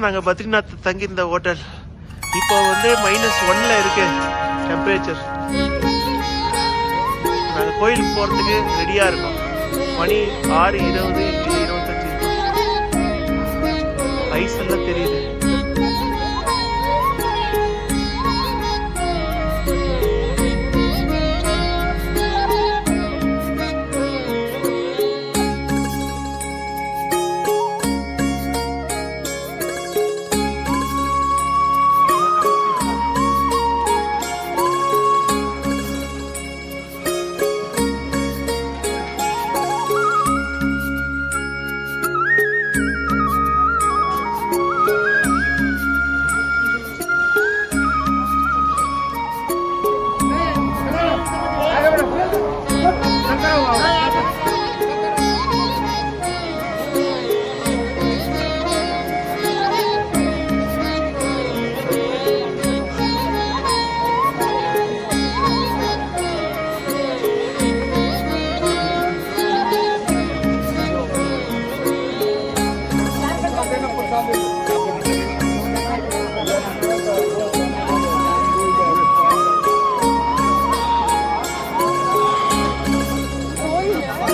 நாங்கள் பத்ரிநாத் தங்கியிருந்த ஹோட்டல் இப்போ வந்து -1 இருக்கு டெம்பரேச்சர். நாங்கள் கோயிலுக்கு போகிறதுக்கு ரெடியாக இருக்கோம். மணி 6:20 25 ஐஸ் எல்லாம் தெரியுது.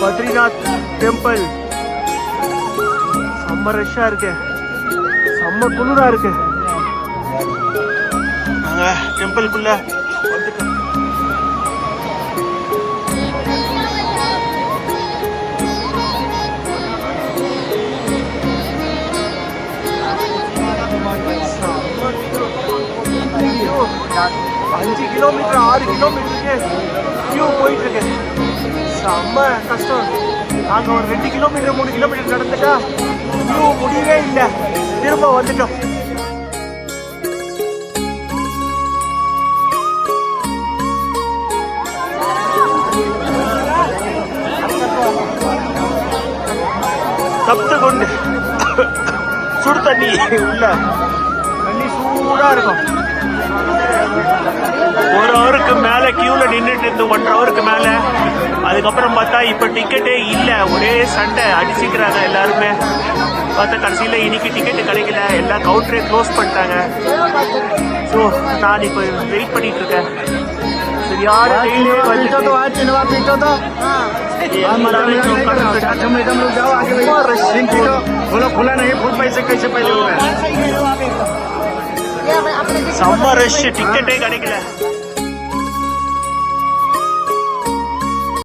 பத்ரிநாத் டெம்பிள் செம்ம ரஷ்ஷா இருக்கு, செம்ம குளிரா இருக்கு. நாங்க டெம்பிள்குள்ள வந்துட்டோம். அஞ்சு கிலோமீட்டர் 6 கிலோமீட்டருக்கு கியூ போயிட்டு இருக்கு. செம்ம கஷ்டம். நாங்கள் ஒரு 2 கிலோமீட்டர் 3 கிலோமீட்டர் நடந்துட்டா கியூ முடியவே இல்லை. திரும்ப வந்துட்டோம். தப்த கொண்டு சுடு தண்ணி உள்ள தண்ணி சூடா இருக்கும். 1 ஹவருக்கு மேல கியூல நின்றுட்டு இருந்து 1.5 ஹவருக்கு மேல. அதுக்கப்புறம் பார்த்தா இப்ப டிக்கெட்டே இல்ல, ஒரே சண்டை அடிச்சுக்கிறாங்க எல்லாருமே. பார்த்தா கடைசியில இன்னைக்கு டிக்கெட்டு கிடைக்கல, எல்லா கவுண்டரே க்ளோஸ் பண்ணிட்டாங்க. ஸோ நான் இப்போ வெயிட் பண்ணிட்டு இருக்கேன். சரியான செம்ம ரஷ், டிக்கெட்டே கிடைக்கல.